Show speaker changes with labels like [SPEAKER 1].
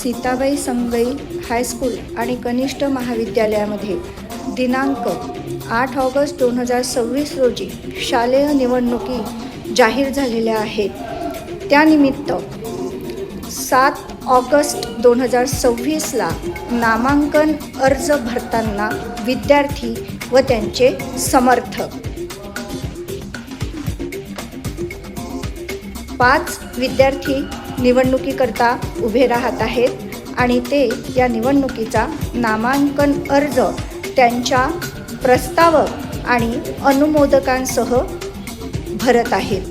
[SPEAKER 1] Sitabai Sangai high school आणि कनिष्ठ महाविद्यालयामध्ये दिनांक 8 ऑगस्ट 2026 रोजी शालेय निवडणुकी जाहीर झालेल्या आहेत. त्यानिमित्त 7 ऑगस्ट 2026ला नामांकन अर्ज भरताना विद्यार्थी व त्यांचे समर्थक 5 विद्यार्थी निवडणुकीकरता उभे राहत आहेत आणि ते या निवडणुकीचा नामांकन अर्ज त्यांच्या प्रस्तावक आणि अनुमोदकांसह भरत आहेत.